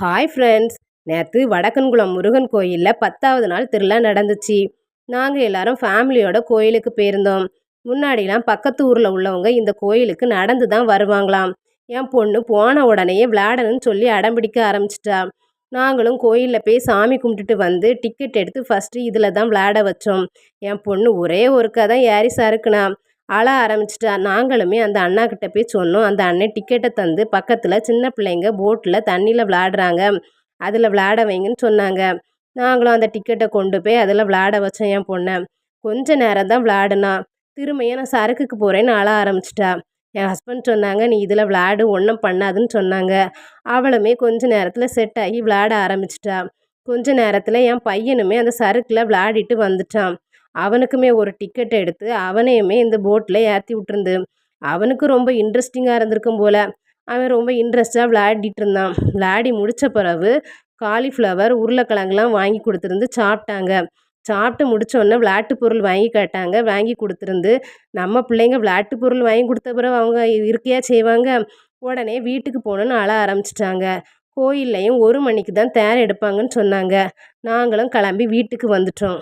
Hi friends. நேற்று வடக்கன்குளம் முருகன் கோயிலில் 10வது நாள் திருவிழா நடந்துச்சு. நாங்கள் எல்லாரும் ஃபேமிலியோட கோயிலுக்கு போயிருந்தோம். முன்னாடிலாம் பக்கத்து ஊரில் உள்ளவங்க இந்த கோயிலுக்கு நடந்து தான் வருவாங்களாம். என் பொண்ணு போன உடனேயே விளையாடணும்னு சொல்லி அடம்பிடிக்க ஆரம்பிச்சிட்டா. நாங்களும் கோயிலில் போய் சாமி கும்பிட்டுட்டு வந்து டிக்கெட் எடுத்து ஃபஸ்ட்டு இதில் தான் விளையாட வச்சோம். என் பொண்ணு ஒரே ஒருக்கா தான் ஏறி சறுக்குனா. அழ ஆரம்பிச்சிட்டா. நாங்களுமே அந்த அண்ணா கிட்ட போய் சொன்னோம். அந்த அண்ணன் டிக்கெட்டை தந்து பக்கத்தில் சின்ன பிள்ளைங்க போட்டில் தண்ணியில் விளையாடுறாங்க, அதில் விளையாட வைங்கன்னு சொன்னாங்க. நாங்களும் அந்த டிக்கெட்டை கொண்டு போய் அதில் விளையாட வச்சோம் என் பொண்ணை. கொஞ்ச நேரம் தான் விளையாடுனா. திரும்பியும் நான் சரக்குக்கு போகிறேன்னு அழ ஆரம்பிச்சிட்டா. என் ஹஸ்பண்ட் சொன்னாங்க, நீ இதில் விளையாடு, ஒன்றும் பண்ணாதுன்னு சொன்னாங்க. அவளுமே கொஞ்ச நேரத்தில் செட் ஆகி விளையாட ஆரம்பிச்சிட்டா. கொஞ்ச நேரத்தில் என் பையனுமே அந்த சறுக்கில் விளையாடிட்டு வந்துட்டான். அவனுக்குமே ஒரு டிக்கெட் எடுத்து அவனையுமே இந்த போட்டில் ஏற்றி விட்டுருந்து. அவனுக்கு ரொம்ப இன்ட்ரெஸ்டிங்காக இருந்திருக்கும் போல். அவன் ரொம்ப இன்ட்ரெஸ்டாக விளையாடிட்டு இருந்தான். விளையாடி முடித்த பிறகு காலிஃப்ளவர், உருளைக்கிழங்குலாம் வாங்கி கொடுத்துருந்து சாப்பிட்டாங்க. சாப்பிட்டு முடித்தோடனே விளையாட்டு பொருள் வாங்கி கேட்டாங்க. வாங்கி கொடுத்துருந்து. நம்ம பிள்ளைங்க விளையாட்டு பொருள் வாங்கி கொடுத்த பிறகு அவங்க இருக்கையா செய்வாங்க. உடனே வீட்டுக்கு போகணுன்னு அழ ஆரம்பிச்சிட்டாங்க. கோயில்லையும் 1 மணிக்கு தான் தேர் எடுப்பாங்கன்னு சொன்னாங்க. நாங்களும் கிளம்பி வீட்டுக்கு வந்துட்டோம்.